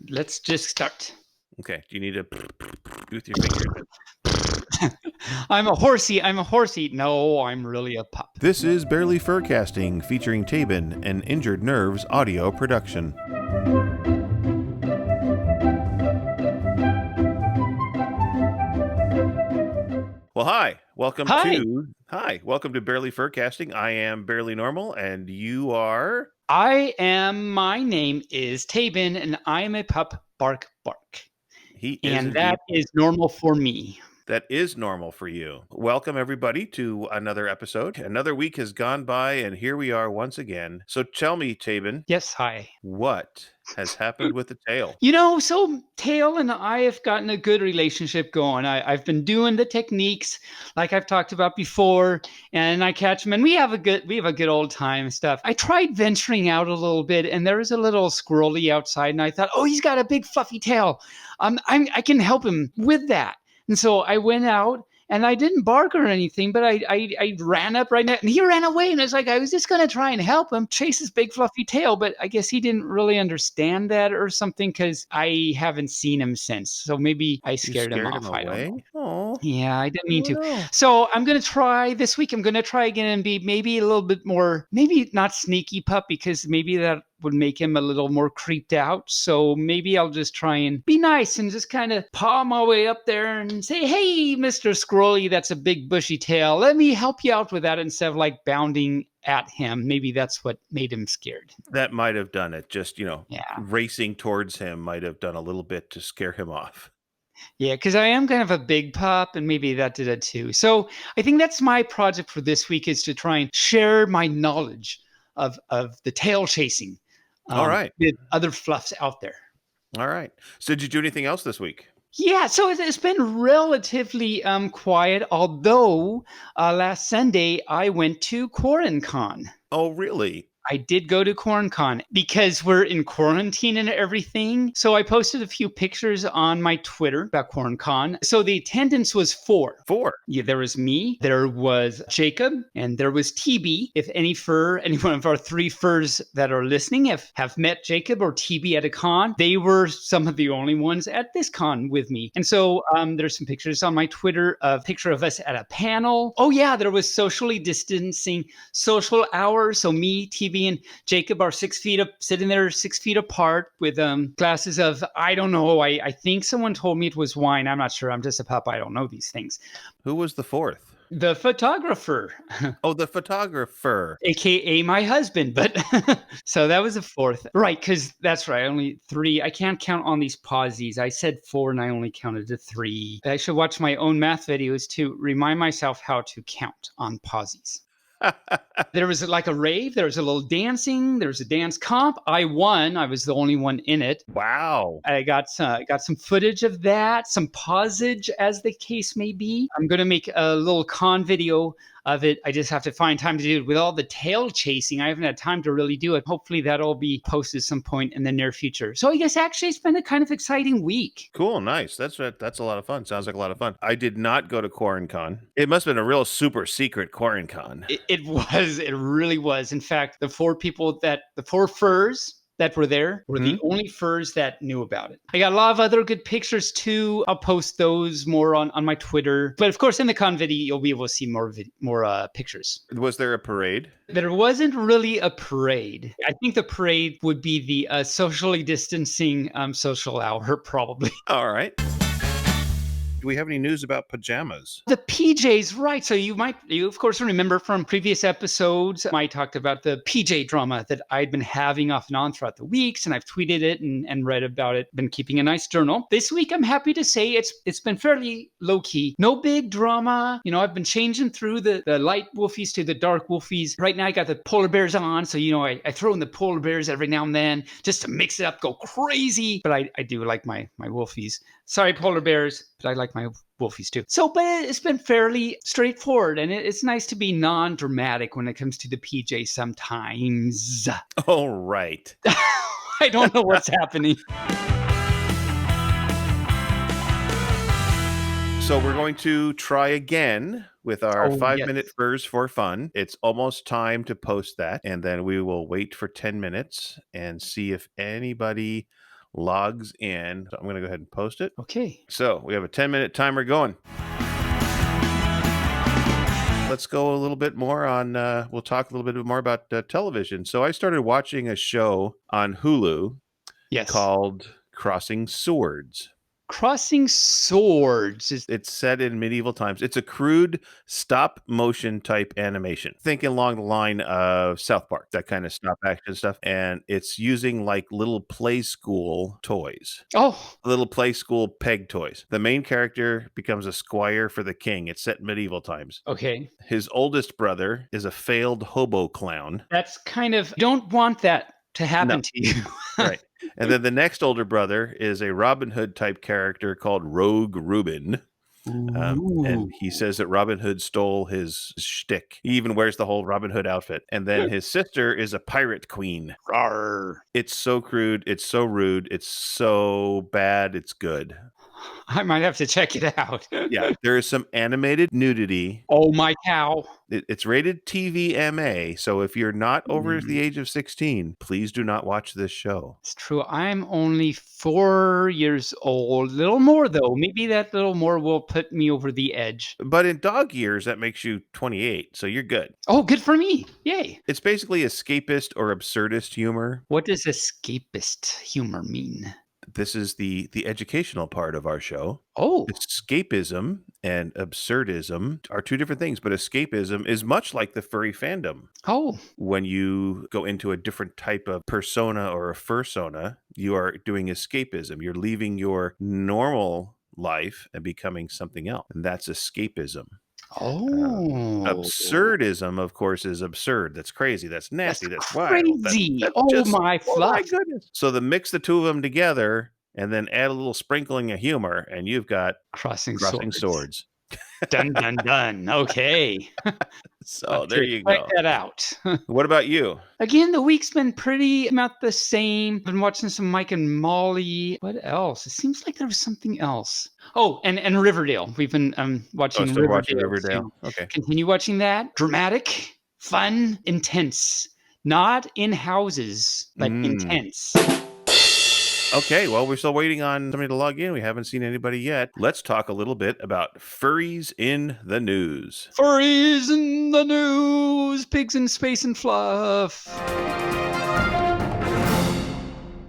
Let's just start. Okay. Do you need to with your fingers? I'm a horsey. I'm a horsey. No, I'm really a pup. This is Barely Furcasting, featuring Taebyn, an Injured Nerves audio production. Well, hi. Welcome Hi. to Barely Furcasting. I am Barely Normal, and you are... My name is Taebyn, and I am a pup. Bark, bark. He is And indeed... that is normal for me. That is normal for you. Welcome, everybody, to another episode. Another week has gone by, and here we are once again. So tell me, Taebyn, Yes, hi. what has happened with the tail? So Tail and I have gotten a good relationship going. I've been doing the techniques like I've talked about before, and I catch him, and we have a good old time and stuff. I tried venturing out a little bit, and there was a little squirrely outside, and I thought, oh, he's got a big fluffy tail. I can help him with that. And so I went out. And I didn't bark or anything, but I ran up right now, and he ran away. And it's like I was just going to try and help him chase his big fluffy tail, but I guess he didn't really understand that or something because I haven't seen him since. So maybe I scared him off. I don't Away? know. Oh, Yeah, I didn't mean to. no. So I'm going to try this week. I'm going to try again and be maybe a little bit more, maybe not sneaky pup, because maybe that would make him a little more creeped out. So maybe I'll just try and be nice and just kind of paw my way up there and say, hey, Mr. Scrolly, that's a big bushy tail. Let me help you out with that instead of like bounding at him. Maybe that's what made him scared. That might have done it. Just, Yeah. racing towards him might have done a little bit to scare him off. Yeah, because I am kind of a big pup, and maybe that did it too. So I think that's my project for this week is to try and share my knowledge of the tail chasing All right. with other fluffs out there. All right. So did you do anything else this week? Yeah, so it's been relatively quiet, although last Sunday I went to Quarancon. Oh, really? I did go to Quarancon because we're in quarantine and everything. So I posted a few pictures on my Twitter about Quarancon. So the attendance was 4. 4. Yeah, there was me, there was Jacob, and there was TB. If any one of our 3 furs that are listening have met Jacob or TB at a con, they were some of the only ones at this con with me. And so there's some pictures on my Twitter, a picture of us at a panel. Oh yeah, there was socially distancing social hour. So me, TB, and Jacob are 6 feet up, sitting there 6 feet apart with glasses of, I don't know, I think someone told me it was wine. I'm not sure. I'm just a pup. I don't know these things. Who was the 4th? The photographer. Oh, the photographer. AKA my husband. But so that was the 4th. Right, because that's right. Only 3. I can't count on these pauses. I said 4 and I only counted to 3. I should watch my own math videos to remind myself how to count on pauses. There was like a rave. There was a little dancing. There was a dance comp. I won. I was the only one in it. Wow. I got some footage of that, some pausage, as the case may be. I'm going to make a little con video of it. I just have to find time to do it. With all the tail chasing, I haven't had time to really do it. Hopefully that'll be posted some point in the near future. So I guess actually it's been a kind of exciting week. Cool. Nice. That's a lot of fun. Sounds like a lot of fun. I did not go to Quarancon. It must have been a real super secret Quarancon. It was. It really was. In fact, the 4 furs that were there were the only furs that knew about it. I got a lot of other good pictures too. I'll post those more on my Twitter. But of course, in the con video, you'll be able to see more pictures. Was there a parade? There wasn't really a parade. I think the parade would be the socially distancing social hour, probably. All right. Do we have any news about pajamas? The PJs, right. So you of course remember from previous episodes, I talked about the PJ drama that I'd been having off and on throughout the weeks, and I've tweeted it and read about it, been keeping a nice journal. This week, I'm happy to say it's been fairly low key. No big drama. I've been changing through the light wolfies to the dark wolfies. Right now, I got the polar bears on. So, I throw in the polar bears every now and then just to mix it up, go crazy. But I do like my wolfies. Sorry, polar bears, but I like my wolfies too. So, but it's been fairly straightforward, and it's nice to be non-dramatic when it comes to the PJ sometimes. All right. I don't know what's happening. So we're going to try again with our 5-minute Yes. furs for fun. It's almost time to post that, and then we will wait for 10 minutes and see if anybody logs in. So I'm going to go ahead and post it. Okay. So we have a 10-minute timer going. Let's go a little bit more on, we'll talk a little bit more about television. So I started watching a show on Hulu Yes. called Crossing Swords. Crossing Swords is It's set in medieval times. It's a crude stop motion type animation. Thinking along the line of South Park, that kind of stop action stuff. And it's using like little play school toys. Little play school peg toys. The main character becomes a squire for the king. It's set in medieval times. okay. His oldest brother is a failed hobo clown. That's kind of don't want that to happen No. to you. Right. And then the next older brother is a Robin Hood type character called Rogue Reuben. And he says that Robin Hood stole his shtick. He even wears the whole Robin Hood outfit. And then his sister is a pirate queen. Rawr. It's so crude. It's so rude. It's so bad. It's good. I might have to check it out. Yeah, there is some animated nudity. Oh my cow. It's rated TVMA, so if you're not over the age of 16, please do not watch this show. It's true. I'm only 4 years old. A little more, though. Maybe that little more will put me over the edge. But in dog years, that makes you 28, so you're good. Oh, good for me. Yay. It's basically escapist or absurdist humor. What does escapist humor mean? This is the educational part of our show. Oh, Escapism and absurdism are two different things, but escapism is much like the furry fandom. oh, When you go into a different type of persona or a fursona, you are doing escapism. You're leaving your normal life and becoming something else. And that's escapism. oh. Absurdism, of course, is absurd. That's crazy. That's nasty. That's wild. Crazy. That's Oh just, my oh my fluff. goodness. So mix the two of them together and then add a little sprinkling of humor, and you've got Crossing Swords. Dun, dun, dun. Okay. So there you go. Check that out. What about you? Again, the week's been pretty about the same. Been watching some Mike and Molly. What else? It seems like there was something else. Oh, and Riverdale. We've been watching still Riverdale. watching Riverdale. So Okay. continue watching that. Dramatic, fun, intense. Not in houses, but intense. Okay, well, we're still waiting on somebody to log in. We haven't seen anybody yet. Let's talk a little bit about furries in the news. Furries in the news. Pigs in space and fluff.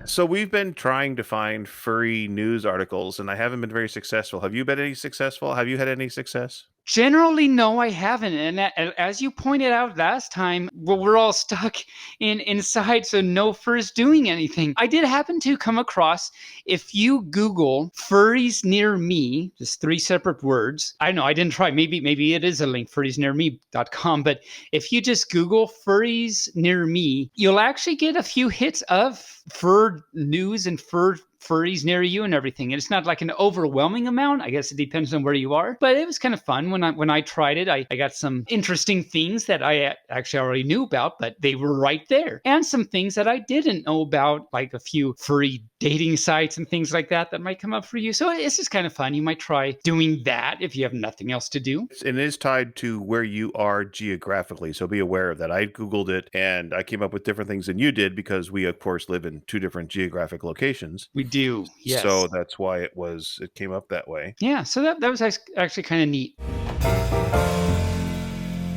So we've been trying to find furry news articles, and I haven't been very successful. Have you been any successful? Have you had any success? Generally, no, I haven't. And as you pointed out last time, we're all stuck inside, so no furs doing anything. I did happen to come across, if you Google furries near me, just 3 separate words. I know I didn't try. Maybe it is a link, furriesnearme.com. But if you just Google furries near me, you'll actually get a few hits of fur news and furries near you and everything. And it's not like an overwhelming amount. I guess it depends on where you are. But it was kind of fun when I tried it. I got some interesting things that I actually already knew about, but they were right there. And some things that I didn't know about, like a few furry dating sites and things like that might come up for you. So it's just kind of fun. You might try doing that if you have nothing else to do. It is tied to where you are geographically, so be aware of that. I Googled it, and I came up with different things than you did because we, of course, live in 2 different geographic locations. We do, yes. So that's why it came up that way. Yeah, so that was actually kind of neat.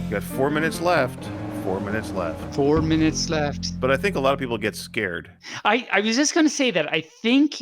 You got 4 minutes left. 4 minutes left. 4 minutes left. But I think a lot of people get scared. I was just going to say that I think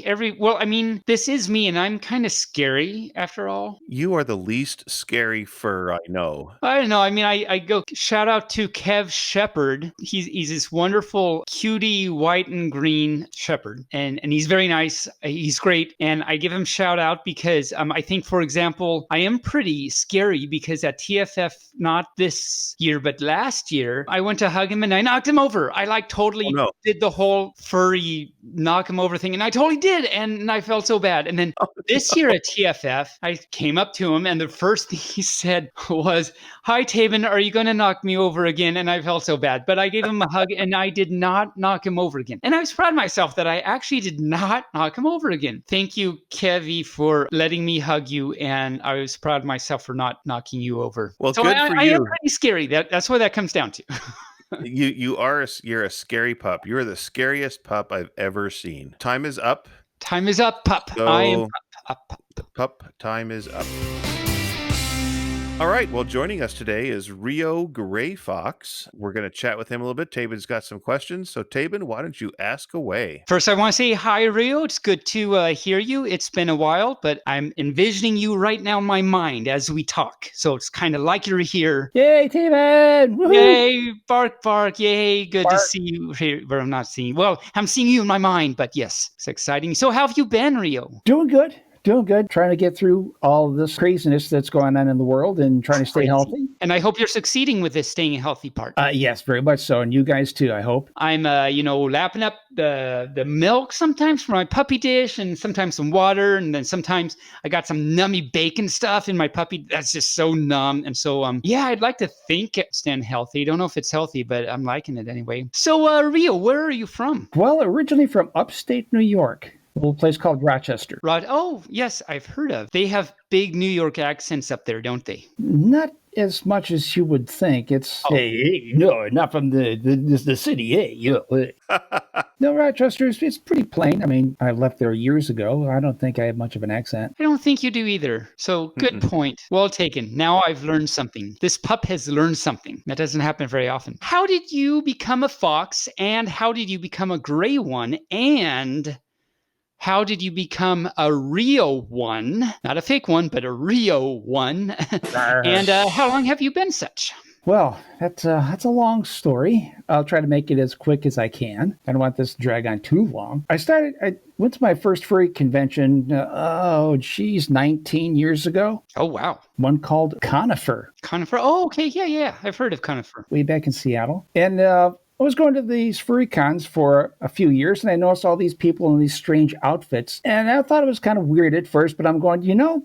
this is me, and I'm kind of scary after all. You are the least scary fur I know. I don't know. I mean, I go shout out to Kev Shepherd. He's this wonderful cutie white and green shepherd, and he's very nice. He's great, and I give him shout out because I think, for example, I am pretty scary because at TFF, not this year but last year, I went to hug him and I knocked him over. I totally did the whole furry knock him over thing, and I totally did, and I felt so bad. And then this year at TFF, I came up to him, and the first thing he said was, "Hi, Taebyn, are you going to knock me over again?" And I felt so bad, but I gave him a hug, and I did not knock him over again. And I was proud of myself that I actually did not knock him over again. Thank you, Kevy, for letting me hug you, and I was proud of myself for not knocking you over. Well, so good I for you. am pretty scary. That's what that comes down to. You're a scary pup. You're the scariest pup I've ever seen. Time is up. Time is up, pup. I am So pup. pup time is up. All right. Well, joining us today is Rio Grayfox. We're going to chat with him a little bit. Taebyn's got some questions. So, Taebyn, why don't you ask away? First, I want to say hi, Rio. It's good to hear you. It's been a while, but I'm envisioning you right now in my mind as we talk. So it's kind of like you're here. Yay, Taebyn! Woohoo! Yay, bark, bark. Yay, good to Bark. see you here. Well, I'm not seeing you. Well, I'm seeing you in my mind, but yes, it's exciting. So how have you been, Rio? Doing good. Trying to get through all this craziness that's going on in the world and trying to stay Crazy. healthy. And I hope you're succeeding with this staying healthy part. Yes, very much so. And you guys too, I hope. I'm, lapping up the milk sometimes for my puppy dish and sometimes some water. And then sometimes I got some nummy bacon stuff in my puppy. That's just so numb. And so, I'd like to think it's staying healthy. Don't know if it's healthy, but I'm liking it anyway. So, Rio, where are you from? Well, originally from upstate New York, a little place called Rochester. Oh, yes, I've heard of. They have big New York accents up there, don't they? Not as much as you would think. It's hey, no, not from the city. Hey. No, Rochester it's pretty plain. I mean, I left there years ago. I don't think I have much of an accent. I don't think you do either. So good point. Well taken. Now I've learned something. This pup has learned something. That doesn't happen very often. How did you become a fox, and how did you become a gray one, and how did you become a Rio one? Not a fake one, but a Rio one. And how long have you been such? Well, that's a long story. I'll try to make it as quick as I can. I don't want this to drag on too long. I went to my first furry convention, 19 years ago. Oh, wow. One called Conifer. Conifer. Oh, okay. Yeah. I've heard of Conifer. Way back in Seattle. And I was going to these furry cons for a few years, and I noticed all these people in these strange outfits. And I thought it was kind of weird at first, but I'm going,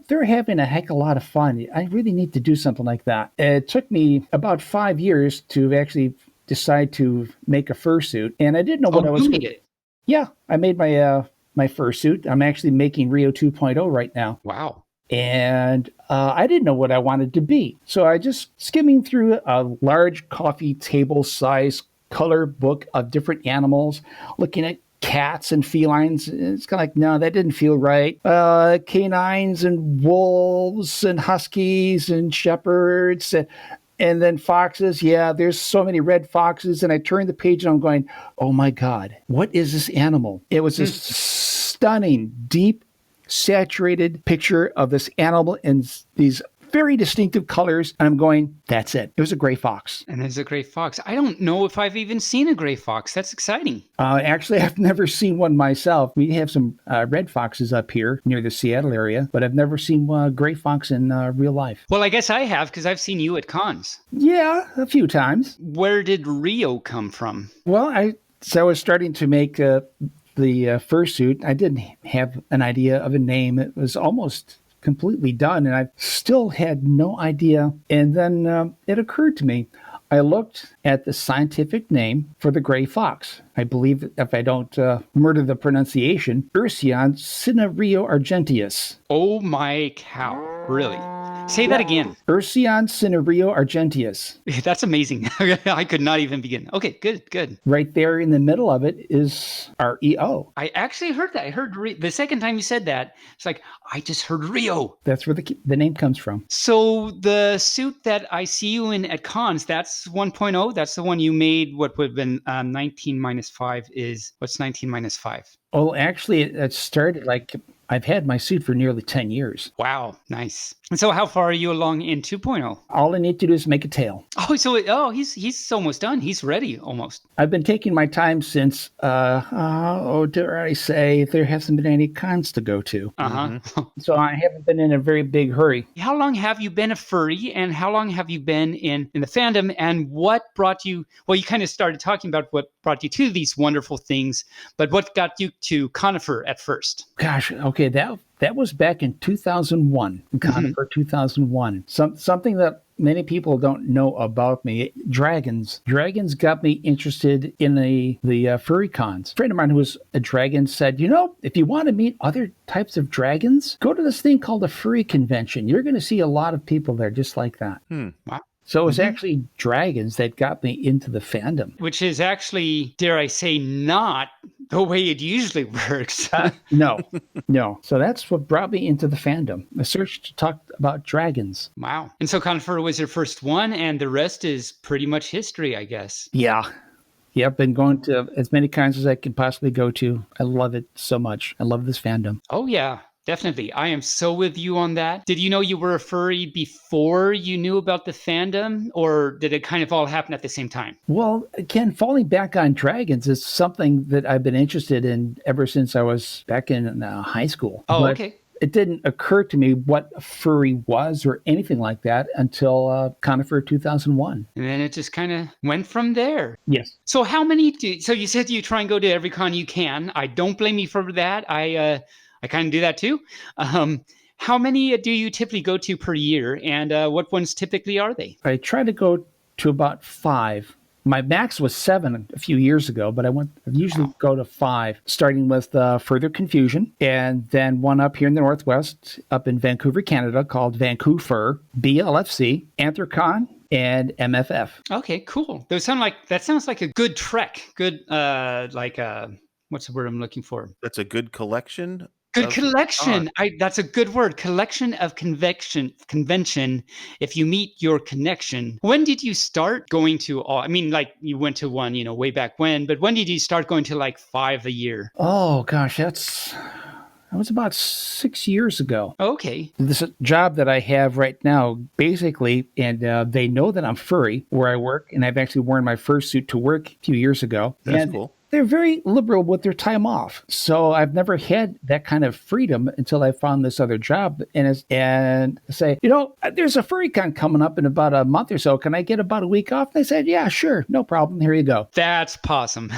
they're having a heck of a lot of fun. I really need to do something like that. It took me about 5 years to actually decide to make a fursuit, and I didn't know what I was made it. Yeah, I made my fursuit. I'm actually making Rio 2.0 right now. Wow. And I didn't know what I wanted to be. So I just skimming through a large coffee table size color book of different animals, looking at cats and felines. It's kind of like, no, that didn't feel right. Canines and wolves and huskies and shepherds and then foxes. Yeah, there's so many red foxes. And I turned the page and I'm going, oh my God, what is this animal? It was a stunning, deep, saturated picture of this animal in these very distinctive colors. And I'm going, that's it. It was a gray fox. And it's a gray fox. I don't know if I've even seen a gray fox. That's exciting. Actually, I've never seen one myself. We have some red foxes up here near the Seattle area, but I've never seen gray fox in real life. Well, I guess I have, because I've seen you at cons. Yeah, a few times. Where did Rio come from? Well, I was starting to make the fursuit. I didn't have an idea of a name. It was almost completely done, and I still had no idea. And then it occurred to me. I looked at the scientific name for the gray fox. I believe, if I don't murder the pronunciation, Ursion cinerio argenteus. Oh my cow. Really? Say that again. Ursion cinerio argenteus. That's amazing. I could not even begin. Okay, good. Right there in the middle of it is REO. I actually heard that. I heard the second time you said that, it's like, I just heard Rio. That's where the name comes from. So the suit that I see you in at cons, that's 1.0? That's the one you made, what would have been 19 minus 5 is, what's 19 minus 5? Oh, actually, it started like, I've had my suit for nearly 10 years. Wow, nice. And so how far are you along in 2.0? All I need to do is make a tail. He's almost done. He's ready almost. I've been taking my time since, dare I say, there hasn't been any cons to go to. So I haven't been in a very big hurry. How long have you been a furry, and how long have you been in the fandom, and what brought you, well, you kind of started talking about what brought you to these wonderful things, but what got you to Conifer at first? Gosh, okay, that was back in 2001, Conifer 2001. Something that many people don't know about me. Dragons got me interested in the furry cons. A friend of mine who was a dragon said, if you want to meet other types of dragons, go to this thing called a furry convention. You're going to see a lot of people there just like that. Wow. So it was actually dragons that got me into the fandom. Which is actually, dare I say, not the way it usually works. No, no. So that's what brought me into the fandom. The search to talk about dragons. Wow. And so Conifer was your first one, and the rest is pretty much history, I guess. Yeah. Yeah, I've been going to as many cons as I could possibly go to. I love it so much. I love this fandom. Oh, yeah. Definitely. I am so with you on that. Did you know you were a furry before you knew about the fandom, or did it kind of all happen at the same time? Well, again, falling back on dragons is something that I've been interested in ever since I was back in high school. Oh, But okay. it didn't occur to me what a furry was or anything like that until Conifer 2001. And then it just kind of went from there. Yes. So how many so you said you try and go to every con you can. I don't blame you for that. I kind of do that too. How many do you typically go to per year, and what ones typically are they? I try to go to about 5. My max was 7 a few years ago, but I usually go to 5, starting with Further Confusion, and then one up here in the Northwest, up in Vancouver, Canada, called Vancouver, BLFC, Anthrocon, and MFF. Okay, cool. That sounds like a good trek. Good, what's the word I'm looking for? That's a good collection. Good of collection. con. That's a good word. Collection of convention. If you meet your connection. When did you start going to all? I mean, like you went to one, way back when. But when did you start going to like 5 a year? Oh, gosh, that was about 6 years ago. Okay. This job that I have right now, basically, and they know that I'm furry where I work, and I've actually worn my fursuit to work a few years ago. That's and cool. They're very liberal with their time off. So I've never had that kind of freedom until I found this other job and say, there's a furry con coming up in about a month or so. Can I get about a week off? They said, yeah, sure. No problem. Here you go. That's awesome.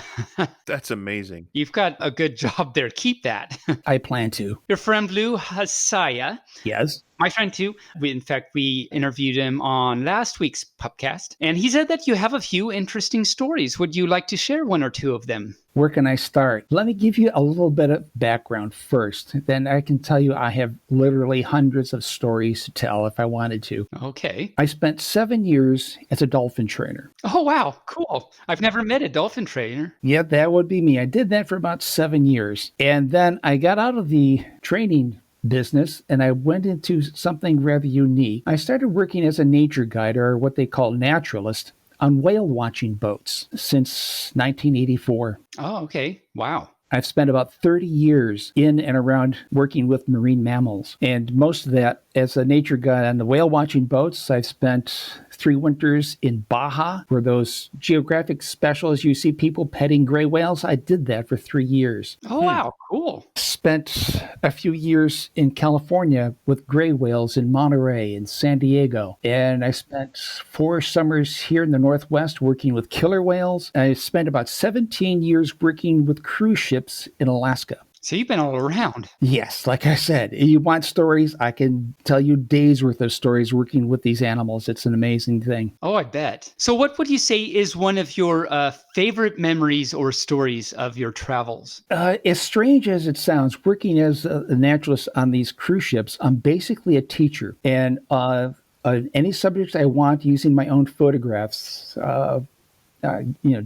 That's amazing. You've got a good job there. Keep that. I plan to. Your friend Lou Hasaya. Yes. My friend too. We interviewed him on last week's podcast, and he said that you have a few interesting stories. Would you like to share one or two of them? Where can I start? Let me give you a little bit of background first. Then I can tell you I have literally hundreds of stories to tell if I wanted to. Okay. I spent 7 years as a dolphin trainer. Oh, wow. Cool. I've never met a dolphin trainer. Yeah, that would be me. I did that for about 7 years. And then I got out of the training business and I went into something rather unique. I started working as a nature guide, or what they call naturalist, on whale watching boats since 1984. Oh, okay. Wow. I've spent about 30 years in and around working with marine mammals. And most of that as a nature guide on the whale watching boats. I've spent 3 winters in Baja, where those geographic specials you see people petting gray whales. I did that for 3 years. Oh, wow. Cool. Spent a few years in California with gray whales in Monterey and San Diego. And I spent 4 summers here in the Northwest working with killer whales. I spent about 17 years working with cruise ships in Alaska. So you've been all around. Yes, like I said, you want stories, I can tell you days worth of stories working with these animals. It's an amazing thing. Oh, I bet. So what would you say is one of your favorite memories or stories of your travels? As strange as it sounds, working as a naturalist on these cruise ships, I'm basically a teacher. And any subject I want, using my own photographs,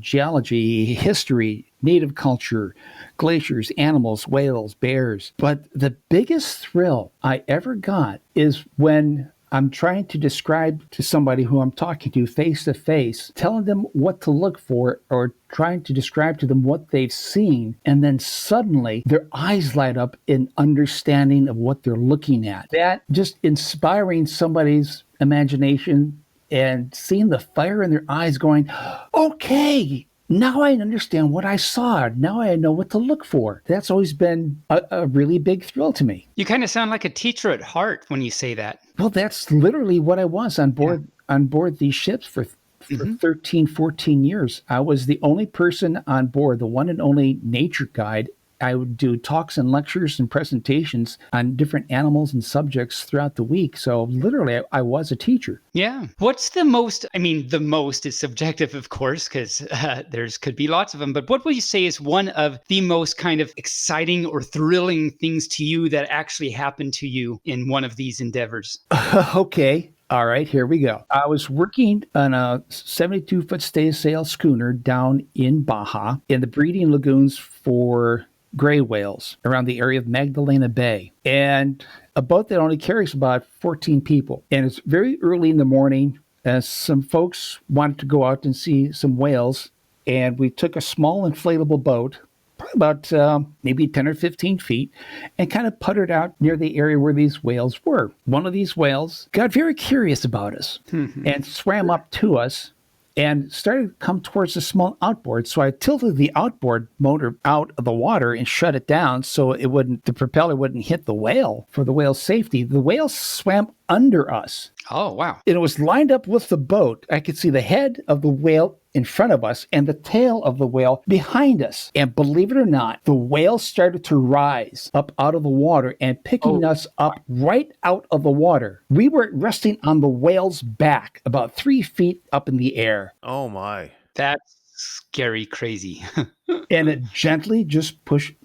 geology, history, native culture, glaciers, animals, whales, bears. But the biggest thrill I ever got is when I'm trying to describe to somebody who I'm talking to face, telling them what to look for or trying to describe to them what they've seen. And then suddenly their eyes light up in understanding of what they're looking at. That just inspiring somebody's imagination and seeing the fire in their eyes going, okay, now I understand what I saw. Now I know what to look for. That's always been a really big thrill to me. You kind of sound like a teacher at heart when you say that. Well, that's literally what I was on board these ships for 13, 14 years. I was the only person on board, the one and only nature guide. I would do talks and lectures and presentations on different animals and subjects throughout the week. So literally, I was a teacher. Yeah. What's the most, the most is subjective, of course, because could be lots of them. But what would you say is one of the most kind of exciting or thrilling things to you that actually happened to you in one of these endeavors? Okay. All right, here we go. I was working on a 72-foot stay-sail schooner down in Baja in the breeding lagoons for gray whales around the area of Magdalena Bay. And a boat that only carries about 14 people. And it's very early in the morning. Some folks wanted to go out and see some whales. And we took a small inflatable boat, probably about maybe 10 or 15 feet, and kind of puttered out near the area where these whales were. One of these whales got very curious about us and swam up to us and started to come towards the small outboard. So I tilted the outboard motor out of the water and shut it down so the propeller wouldn't hit the whale for the whale's safety. The whale swam under us. Oh, wow. It was lined up with the boat. I could see the head of the whale in front of us and the tail of the whale behind us. And believe it or not, the whale started to rise up out of the water and picking us up right out of the water. We were resting on the whale's back, about 3 feet up in the air. Oh, my. That's scary, crazy. And it gently just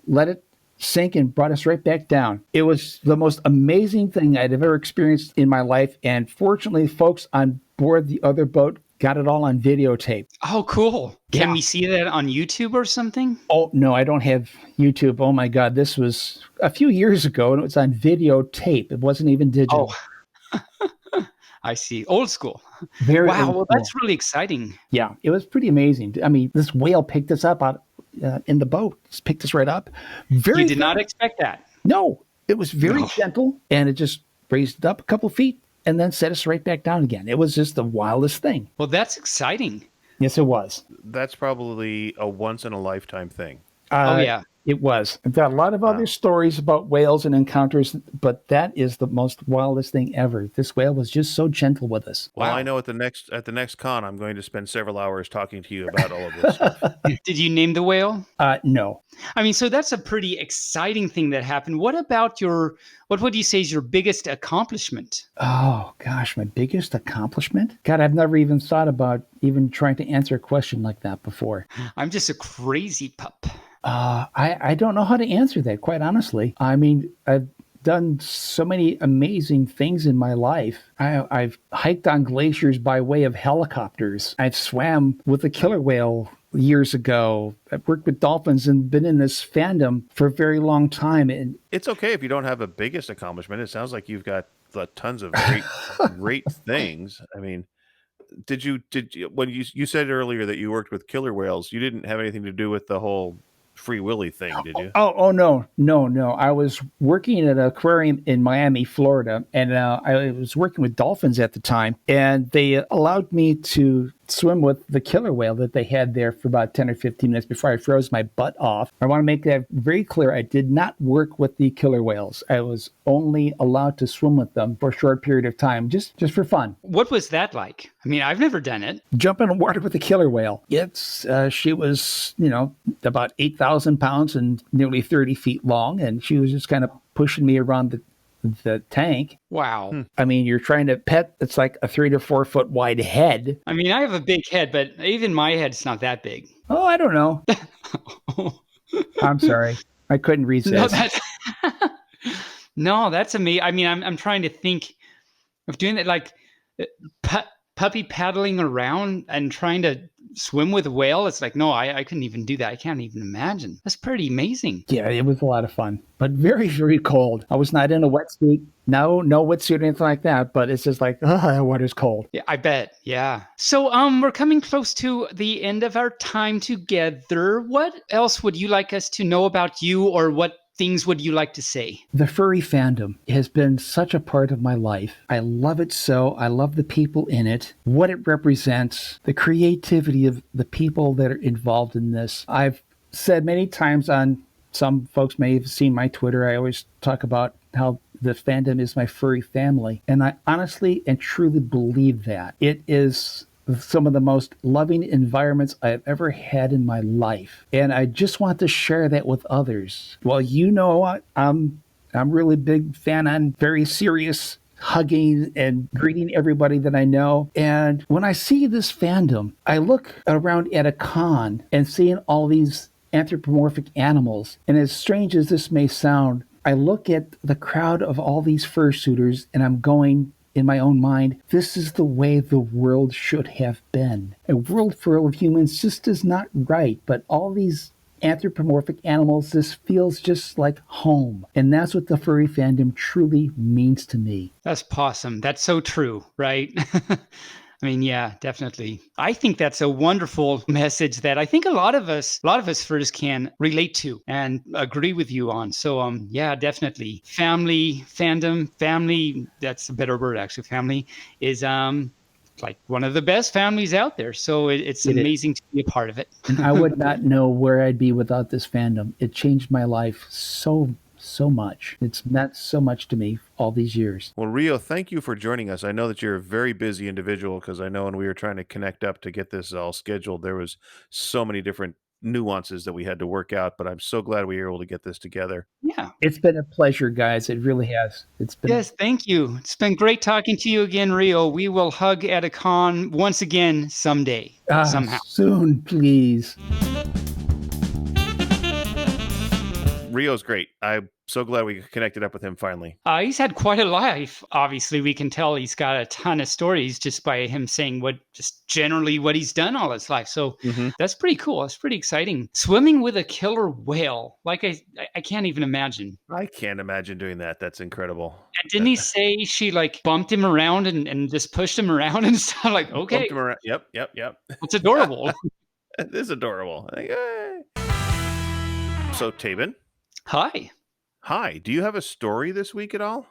let it sink and brought us right back down. It was the most amazing thing I'd ever experienced in my life. And fortunately, folks on board the other boat got it all on videotape. Oh, cool. Can Yeah. we see that on YouTube or something? Oh, no, I don't have YouTube. Oh, my God. This was a few years ago, and it was on videotape. It wasn't even digital. Oh, I see. Old school. Very Wow. old Well, school. that's really exciting. Yeah, it was pretty amazing. I mean, this whale picked us up out in the boat. Just picked us right up. You did not expect that. No, it was very No. gentle, and it just raised it up a couple feet and then set us right back down again. It was just the wildest thing. Well, that's exciting. Yes, it was. That's probably a once-in-a-lifetime thing. Oh, yeah. It was. I've got a lot of other stories about whales and encounters, but that is the most wildest thing ever. This whale was just so gentle with us. Well, Wow. I know at the next con, I'm going to spend several hours talking to you about all of this stuff. Did you name the whale? No. I mean, so that's a pretty exciting thing that happened. What about what would you say is your biggest accomplishment? Oh, gosh, my biggest accomplishment? God, I've never even thought about even trying to answer a question like that before. I'm just a crazy pup. I don't know how to answer that, quite honestly. I mean, I've done so many amazing things in my life. I've hiked on glaciers by way of helicopters. I've swam with a killer whale years ago. I've worked with dolphins and been in this fandom for a very long time. And It's okay if you don't have a biggest accomplishment. It sounds like you've got tons of great things. I mean, did you when you said earlier that you worked with killer whales, you didn't have anything to do with the whole Free Willy thing, did you? Oh no. I was working at an aquarium in Miami, Florida, and I was working with dolphins at the time, and they allowed me to swim with the killer whale that they had there for about 10 or 15 minutes before I froze my butt off. I want to make that very clear. I did not work with the killer whales. I was only allowed to swim with them for a short period of time, just for fun. What was that like? I mean, I've never done it. Jump in the water with a killer whale. She was, about 8,000 pounds and nearly 30 feet long, and she was just kind of pushing me around the tank. Wow. I mean, you're trying to pet, it's like a 3 to 4 foot wide head. I mean, I have a big head, but even my head's not that big. Oh, I don't know. I'm sorry. I couldn't resist. No, that's amazing. I mean, I'm trying to think of doing that, like puppy paddling around and trying to swim with a whale. It's like, no, I couldn't even do that. I can't even imagine. That's pretty amazing. Yeah, it was a lot of fun, but very, very cold. I was not in a wetsuit. No wetsuit or anything like that, but it's just like, that water's cold. Yeah, I bet. Yeah. So we're coming close to the end of our time together. What else would you like us to know about you, or what things would you like to say? The furry fandom has been such a part of my life. I love it so. I love the people in it, what it represents, the creativity of the people that are involved in this. I've said many times some folks may have seen my Twitter, I always talk about how the fandom is my furry family. And I honestly and truly believe that. It is some of the most loving environments I've ever had in my life. And I just want to share that with others. Well, I'm really big fan on very serious hugging and greeting everybody that I know. And when I see this fandom, I look around at a con and seeing all these anthropomorphic animals. And as strange as this may sound, I look at the crowd of all these fursuiters and I'm going, in my own mind, this is the way the world should have been. A world full of humans just is not right, but all these anthropomorphic animals, this feels just like home. And that's what the furry fandom truly means to me. That's awesome. That's so true, right? I mean, yeah, definitely. I think that's a wonderful message that I think a lot of us furs can relate to and agree with you on. So, yeah, definitely. Family, that's a better word, actually. Family is, like one of the best families out there. So it's amazing to be a part of it. And I would not know where I'd be without this fandom. It changed my life so much. It's meant so much to me all these years. Well, Rio, thank you for joining us. I know that you're a very busy individual, because I know when we were trying to connect up to get this all scheduled, there was so many different nuances that we had to work out, but I'm so glad we were able to get this together. Yeah. It's been a pleasure, guys. It really has. It's been Yes, thank you. It's been great talking to you again, Rio. We will hug at a con once again someday, somehow. Soon, please. Rio's great. I'm so glad we connected up with him finally. He's had quite a life. Obviously, we can tell he's got a ton of stories just by him saying just generally what he's done all his life. So that's pretty cool. That's pretty exciting. Swimming with a killer whale. Like I can't even imagine. I can't imagine doing that. That's incredible. And didn't he say she like bumped him around and just pushed him around and stuff? Like, okay. Bumped him around. Yep. It's adorable. It is adorable. Like, hey. So, Taebyn. Hi. Do you have a story this week at all?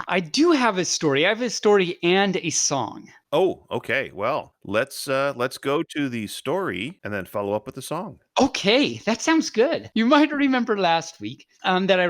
I do have a story. I have a story and a song. Oh, okay. Well, let's go to the story and then follow up with the song. Okay, that sounds good. You might remember last week that I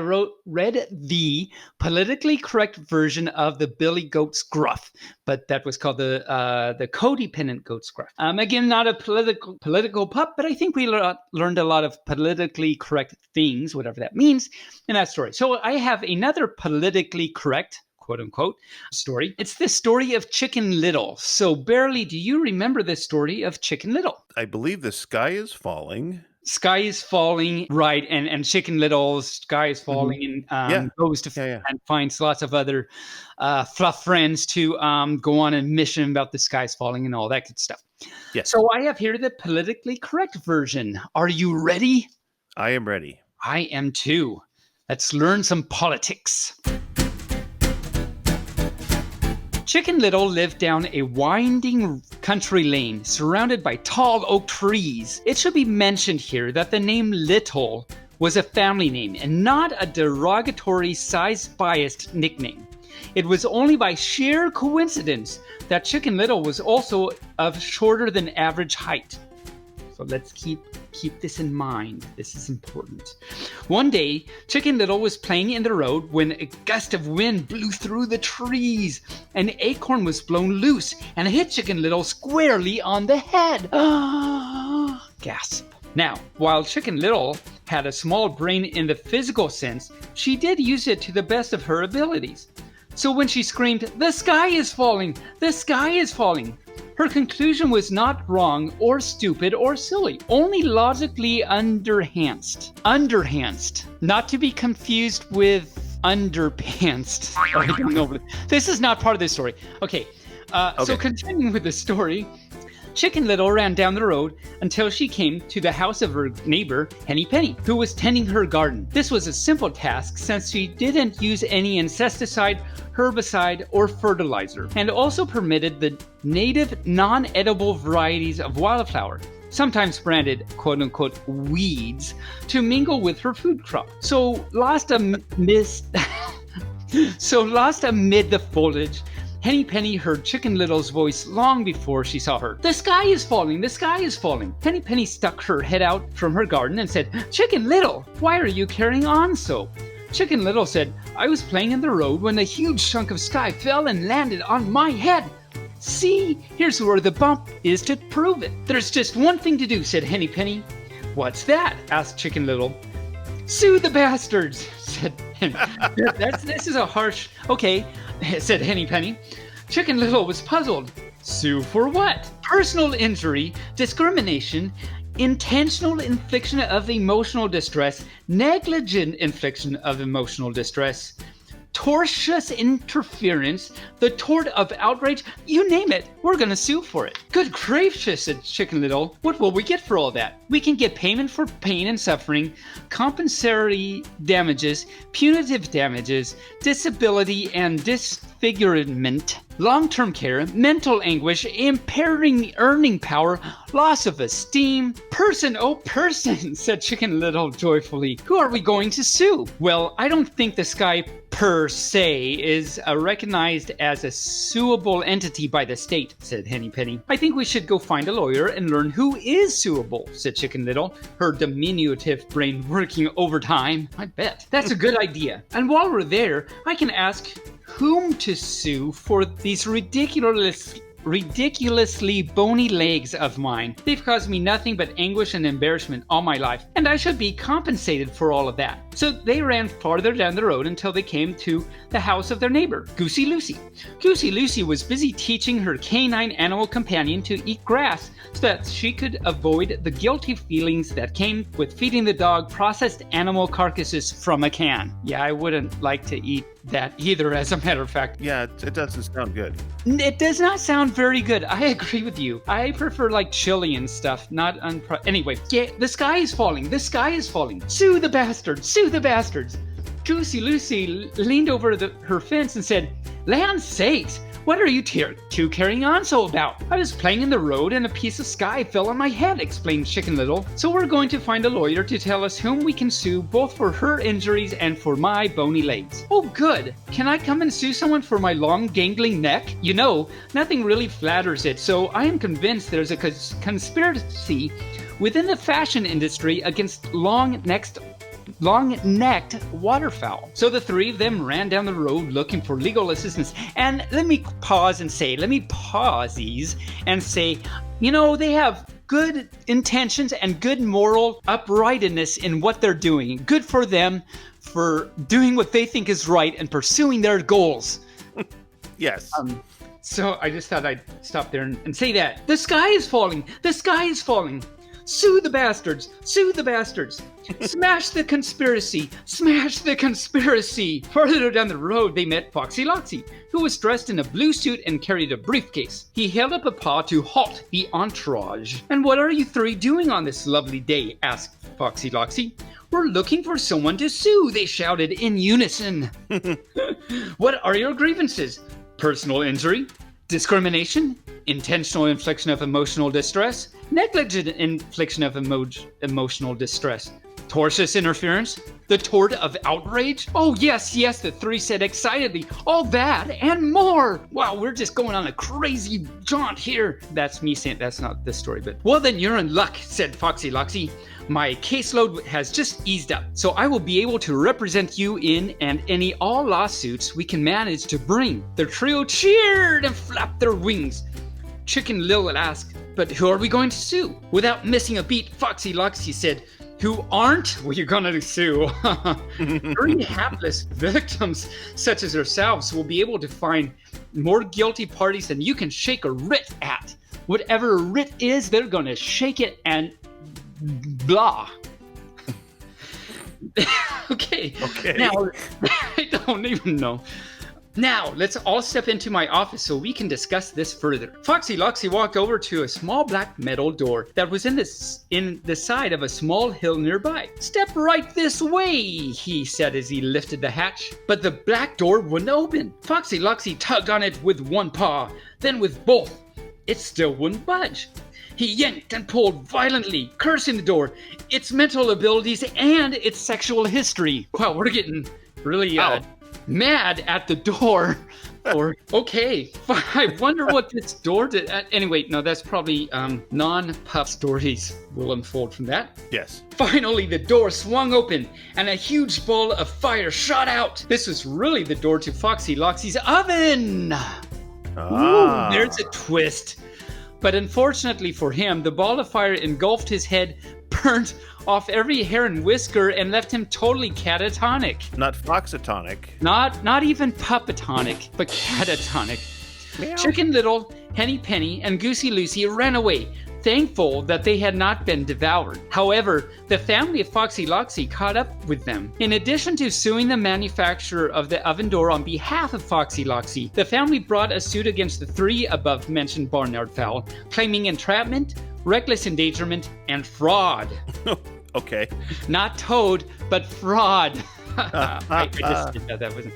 read the politically correct version of the Billy Goat's Gruff, but that was called the codependent Goat's Gruff. Again, not a political pup, but I think we learned a lot of politically correct things, whatever that means, in that story. So I have another politically correct, quote unquote, story. It's the story of Chicken Little. So, Barely, do you remember the story of Chicken Little? I believe the sky is falling. Sky is falling, right? And Chicken Little's sky is falling, and goes to and finds lots of other fluff friends to go on a mission about the sky's falling and all that good stuff. Yes. So I have here the politically correct version. Are you ready? I am ready. I am too. Let's learn some politics. Chicken Little lived down a winding country lane surrounded by tall oak trees. It should be mentioned here that the name Little was a family name and not a derogatory size-biased nickname. It was only by sheer coincidence that Chicken Little was also of shorter than average height. So let's keep this in mind. This is important. One day, Chicken Little was playing in the road when a gust of wind blew through the trees. An acorn was blown loose and hit Chicken Little squarely on the head. Gasp. Now, while Chicken Little had a small brain in the physical sense, she did use it to the best of her abilities. So when she screamed, "The sky is falling! The sky is falling!" her conclusion was not wrong or stupid or silly, only logically underenhanced. Underenhanced. Not to be confused with underpantsed. I don't know. This is not part of this story. Okay. So continuing with the story, Chicken Little ran down the road until she came to the house of her neighbor, Henny Penny, who was tending her garden. This was a simple task since she didn't use any insecticide, herbicide, or fertilizer, and also permitted the native non-edible varieties of wildflower, sometimes branded quote-unquote weeds, to mingle with her food crop. So lost amid the foliage, Henny Penny heard Chicken Little's voice long before she saw her. "The sky is falling! The sky is falling!" Henny Penny stuck her head out from her garden and said, "Chicken Little, why are you carrying on so?" Chicken Little said, "I was playing in the road when a huge chunk of sky fell and landed on my head. See, here's where the bump is to prove it." "There's just one thing to do," said Henny Penny. "What's that?" asked Chicken Little. "Sue the bastards," said Henny. This is a harsh... Okay, said Henny Penny. Chicken Little was puzzled. Sue for what? Personal injury, discrimination, intentional infliction of emotional distress, negligent infliction of emotional distress, tortious interference, the tort of outrage, you name it, we're gonna sue for it. Good gracious, said Chicken Little. What will we get for all that? We can get payment for pain and suffering, compensatory damages, punitive damages, disability and disfigurement, long-term care, mental anguish, impairing earning power, loss of esteem. Person, oh person, said Chicken Little joyfully. Who are we going to sue? Well, I don't think the sky per se is recognized as a suable entity by the state, said Henny Penny. I think we should go find a lawyer and learn who is suable, said Chicken Little, her diminutive brain working overtime. I bet. That's a good idea. And while we're there, I can ask whom to sue for these ridiculously bony legs of mine. They've caused me nothing but anguish and embarrassment all my life, and I should be compensated for all of that. So they ran farther down the road until they came to the house of their neighbor, Goosey Lucy. Goosey Lucy was busy teaching her canine animal companion to eat grass so that she could avoid the guilty feelings that came with feeding the dog processed animal carcasses from a can. Yeah, I wouldn't like to eat that either, as a matter of fact. Yeah, it doesn't sound good. It does not sound very good. I agree with you. I prefer like chili and stuff, not Anyway, yeah, the sky is falling. The sky is falling. Sue the bastards. Sue the bastards. Goosey Lucy leaned over her fence and said, "Land sakes, what are you two carrying on so about? I was playing in the road and a piece of sky fell on my head," explained Chicken Little. "So we're going to find a lawyer to tell us whom we can sue both for her injuries and for my bony legs." "Oh, good. Can I come and sue someone for my long gangling neck? You know, nothing really flatters it, so I am convinced there's a conspiracy within the fashion industry against long-necked waterfowl." So the three of them ran down the road looking for legal assistance. And let me pause and say, you know, they have good intentions and good moral uprightness in what they're doing. Good for them for doing what they think is right and pursuing their goals. Yes. So I just thought I'd stop there and say that. The sky is falling. The sky is falling. Sue the bastards! Sue the bastards! Smash the conspiracy! Smash the conspiracy! Further down the road, they met Foxy Loxy, who was dressed in a blue suit and carried a briefcase. He held up a paw to halt the entourage. "And what are you three doing on this lovely day?" asked Foxy Loxy. "We're looking for someone to sue," they shouted in unison. "What are your grievances? Personal injury? Discrimination? Intentional infliction of emotional distress? Negligent infliction of emotional distress? Tortious interference? The tort of outrage? Oh, yes, yes, the three said excitedly. All that and more. Wow, we're just going on a crazy jaunt here. That's me saying that's not this story, but... "Well, then you're in luck," said Foxy Loxy. "My caseload has just eased up, so I will be able to represent you in and any all lawsuits we can manage to bring." The trio cheered and flapped their wings. Chicken Little asked, "But who are we going to sue?" Without missing a beat, Foxy Loxy said, "Who aren't we gonna sue?" "Three hapless victims such as yourselves will be able to find more guilty parties than you can shake a writ at. Whatever a writ is, they're gonna shake it and blah." Okay. Now, I don't even know. "Now, let's all step into my office so we can discuss this further." Foxy Loxy walked over to a small black metal door that was in the side of a small hill nearby. "Step right this way," he said as he lifted the hatch. But the black door wouldn't open. Foxy Loxy tugged on it with one paw, then with both. It still wouldn't budge. He yanked and pulled violently, cursing the door, its mental abilities, and its sexual history. Wow, we're getting really mad at the door. Or, okay, I wonder what this door did. Anyway, no, that's probably non-puff stories will unfold from that. Yes. Finally, the door swung open, and a huge ball of fire shot out. This was really the door to Foxy Loxy's oven. Ooh, there's a twist. But unfortunately for him, the ball of fire engulfed his head, burnt off every hair and whisker, and left him totally catatonic. Not foxatonic. Not even puppatonic, but catatonic. Meow. Chicken Little, Henny Penny, and Goosey Lucy ran away. thankful that they had not been devoured. However, the family of Foxy Loxy caught up with them. In addition to suing the manufacturer of the oven door on behalf of Foxy Loxy, the family brought a suit against the 3 above-mentioned barnyard fowl, claiming entrapment, reckless endangerment, and fraud. Okay. Not toad, but fraud. I just did that wasn't.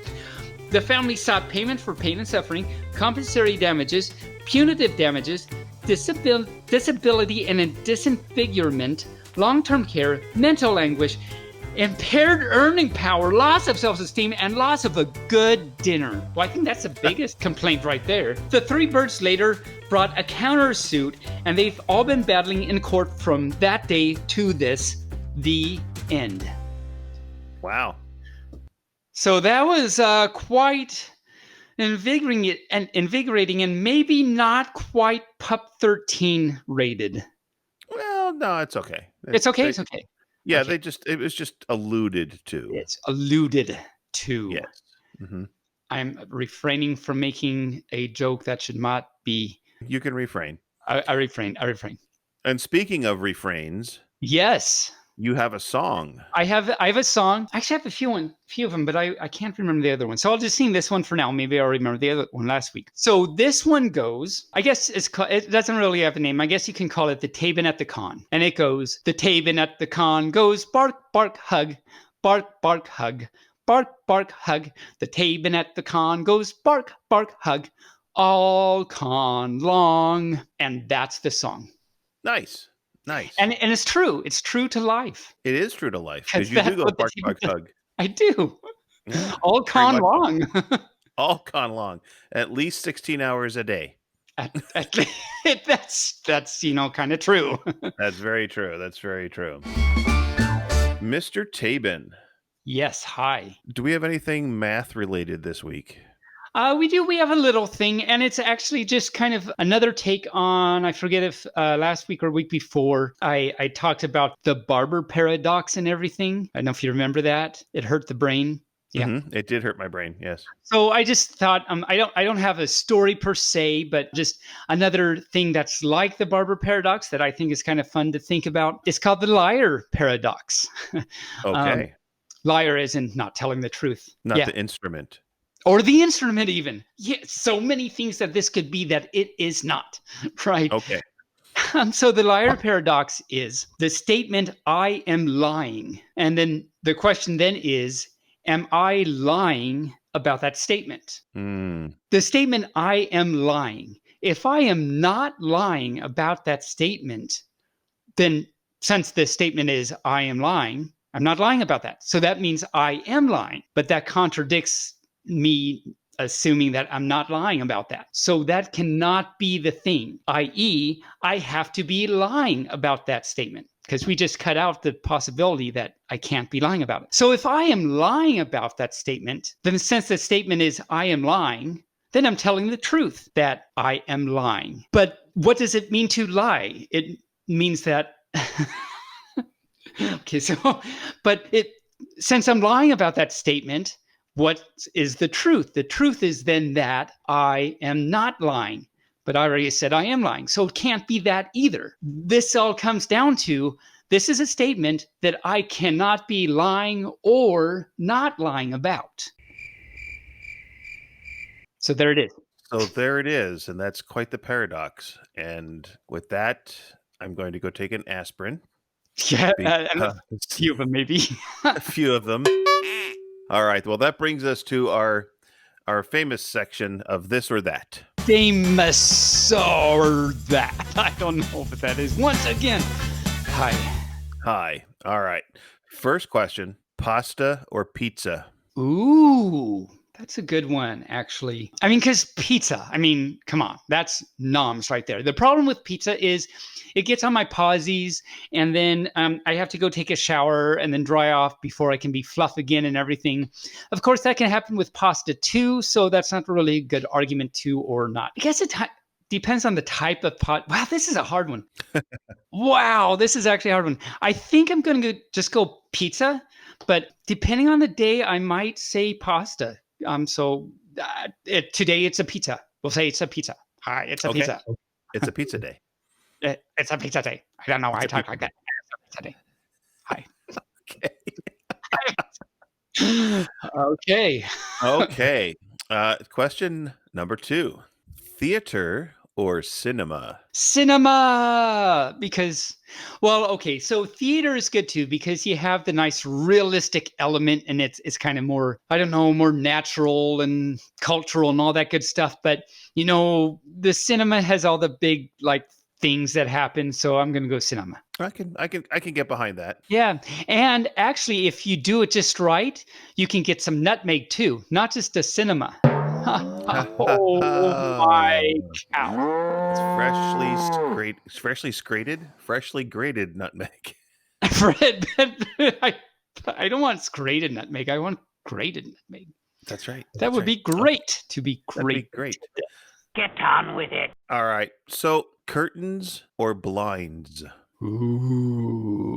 The family sought payment for pain and suffering, compensatory damages, punitive damages, disability and disfigurement, long-term care, mental anguish, impaired earning power, loss of self-esteem, and loss of a good dinner. Well, I think that's the biggest complaint right there. The 3 birds later brought a countersuit, and they've all been battling in court from that day to the end. Wow. So that was quite invigorating and maybe not quite Pup 13 rated. Well, no, it's okay. It's okay. It's okay. Yeah, Okay. it was just alluded to. It's alluded to. Yes. Mm-hmm. I'm refraining from making a joke that should not be. You can refrain. I refrain. And speaking of refrains, Yes. you have a song. I have a song. Actually, I have a few of them, but I can't remember the other one. So I'll just sing this one for now. Maybe I'll remember the other one last week. So this one goes, I guess it doesn't really have a name. I guess you can call it the Taebyn at the Con. And it goes, the Taebyn at the Con goes bark, bark, hug, bark, bark, hug, bark, bark, hug. The Taebyn at the Con goes bark, bark, hug, all con long. And that's the song. Nice. And it's true. It's true to life. It is true to life because you do go bark, bark, hug. I do. Yeah, all con long. All con long. At least 16 hours a day. That's kind of true. That's very true. Mr. Taebyn. Yes, hi. Do we have anything math related this week? We do. We have a little thing, and it's actually just kind of another take on, I forget if last week or week before, I talked about the barber paradox and everything. I don't know if you remember that. It hurt the brain. Yeah. Mm-hmm. It did hurt my brain, yes. So I just thought, I don't have a story per se, but just another thing that's like the barber paradox that I think is kind of fun to think about. It's called the liar paradox. Okay. Liar as in not telling the truth. Not the instrument. Or the instrument even. Yeah, so many things that this could be that it is not, right? Okay. So the liar paradox is the statement, I am lying. And then the question then is, am I lying about that statement? The statement, I am lying. If I am not lying about that statement, then since the statement is, I am lying, I'm not lying about that. So that means I am lying. But that contradicts me assuming that I'm not lying about that. So that cannot be the thing, i.e., I have to be lying about that statement because we just cut out the possibility that I can't be lying about it. So if I am lying about that statement, then since the statement is I am lying, then I'm telling the truth that I am lying. But what does it mean to lie? It means that okay, so since I'm lying about that statement, what is the truth? The truth is then that I am not lying, but I already said I am lying. So it can't be that either. This all comes down to, this is a statement that I cannot be lying or not lying about. So there it is. So there it is. And that's quite the paradox. And with that, I'm going to go take an aspirin. Yeah, and a few of them maybe. A few of them. All right. Well, that brings us to our famous section of This or That. Famous or that. I don't know what that is. Once again, hi. All right. First question, pasta or pizza? Ooh, that's a good one, actually. I mean, because pizza, come on, that's noms right there. The problem with pizza is it gets on my pawsies, and then I have to go take a shower and then dry off before I can be fluff again and everything. Of course, that can happen with pasta too, so that's not really a good argument to or not. I guess it depends on the type of pot. Wow, this is a hard one. Wow, this is actually a hard one. I think I'm going to just go pizza, but depending on the day, I might say pasta. Today it's a pizza. We'll say it's a pizza. Hi, it's a pizza. It's a pizza day. It's a pizza day. I don't know why It's I a talk pizza like that. It's a pizza day. Hi. Okay. Okay. Okay. Question number 2. Theater or cinema? Cinema, because, well, okay, so theater is good too because you have the nice realistic element, and it's kind of more, I don't know, more natural and cultural and all that good stuff. But the cinema has all the big like things that happen, so I'm gonna go cinema. I can get behind that. Yeah, and actually, if you do it just right, you can get some nutmeg too, not just a cinema. Oh my cow! It's freshly grated nutmeg. Fred, I don't want grated nutmeg. I want grated nutmeg. That's right. That would be great to be That'd be great. great. Get on with it. All right. So, curtains or blinds? Ooh.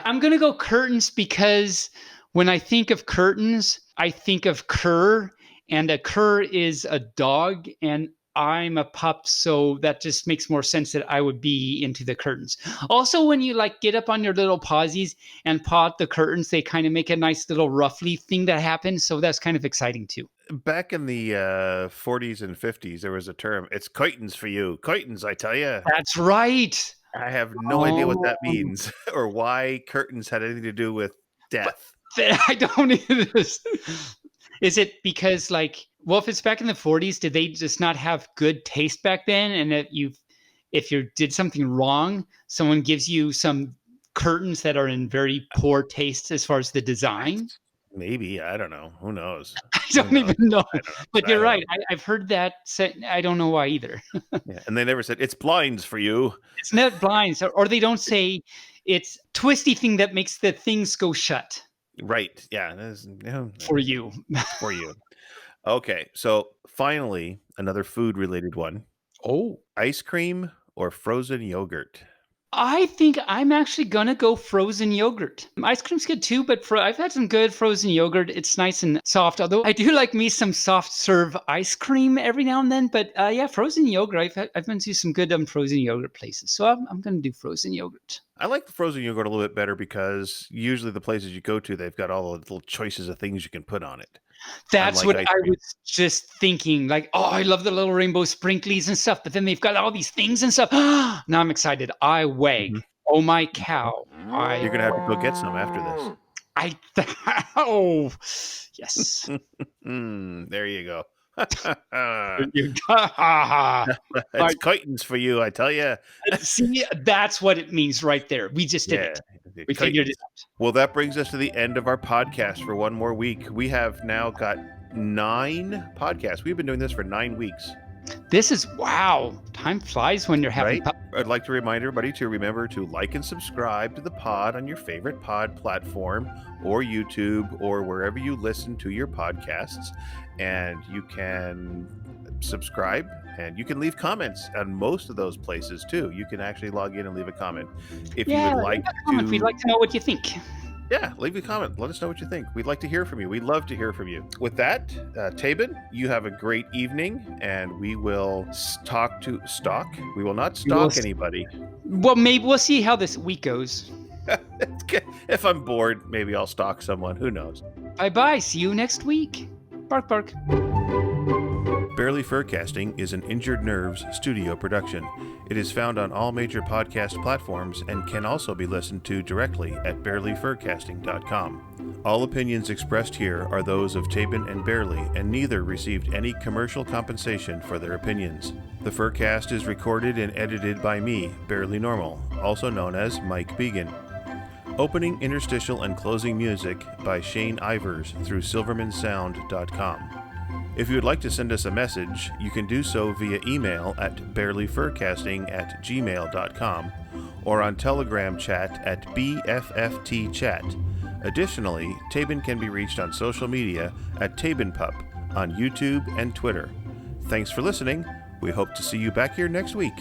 I'm gonna go curtains because when I think of curtains, I think of cur, and a cur is a dog, and I'm a pup, so that just makes more sense that I would be into the curtains. Also, when you like get up on your little pawsies and paw at the curtains, they kind of make a nice little ruffly thing that happens, so that's kind of exciting too. Back in the 40s and 50s, there was a term. It's curtains for you. Curtains, I tell you. That's right. I have no idea what that Oh. means or why curtains had anything to do with death. I don't either. Is it because well, if it's back in the 40s, did they just not have good taste back then? And that if you did something wrong, someone gives you some curtains that are in very poor taste as far as the design? Maybe. I don't know. Who knows? I don't even know. I don't know. But I you're don't right. know. I've heard that said. I don't know why either. Yeah. And they never said, it's blinds for you. It's not blinds, or they don't say it's twisty thing that makes the things go shut Right. Yeah. for you. For you. Okay. So finally, another food related one. Oh. Ice cream or frozen yogurt? I think I'm actually gonna go frozen yogurt. Ice cream's good too, but I've had some good frozen yogurt. It's nice and soft. Although I do like me some soft serve ice cream every now and then. But yeah, frozen yogurt. I've been to some good frozen yogurt places, so I'm gonna do frozen yogurt. I like the frozen yogurt a little bit better because usually the places you go to, they've got all the little choices of things you can put on it. That's Unlike what ice I cream. was just thinking. Like, oh, I love the little rainbow sprinklies and stuff, but then they've got all these things and stuff. Now I'm excited. I wag. Mhm. Oh my cow! You're gonna have to go get some after this. Oh yes. There you go. It's It's curtains for you, I tell you. See, that's what it means right there. We just did it. the We figured it curtains. out. Well, that brings us to the end of our podcast for one more week. We have now got 9 podcasts. We've been doing this for 9 weeks. This is wow. Time flies when you're having Right? I'd like to remind everybody to remember to like and subscribe to the pod on your favorite pod platform or YouTube or wherever you listen to your podcasts. And you can subscribe and you can leave comments on most of those places too. You can actually log in and leave a comment. If you would like leave a comment. We'd like to know what you think. Yeah, leave a comment. Let us know what you think. We'd like to hear from you. We'd love to hear from you. With that, Taebyn, you have a great evening, and we will stalk. We will not stalk anybody. Well, maybe we'll see how this week goes. If I'm bored, maybe I'll stalk someone. Who knows? Bye-bye. See you next week. Bark, bark. Barely Furcasting is an Injured Nerves studio production. It is found on all major podcast platforms and can also be listened to directly at barelyfurcasting.com. All opinions expressed here are those of Taebyn and Barely, and neither received any commercial compensation for their opinions. The Furcast is recorded and edited by me, Barely Normal, also known as Mike Began. Opening, interstitial, and closing music by Shane Ivers through silvermansound.com. If you would like to send us a message, you can do so via email at barelyfurcasting@gmail.com or on Telegram chat at BFFTchat. Additionally, Taebyn can be reached on social media at TaebynPup on YouTube and Twitter. Thanks for listening. We hope to see you back here next week.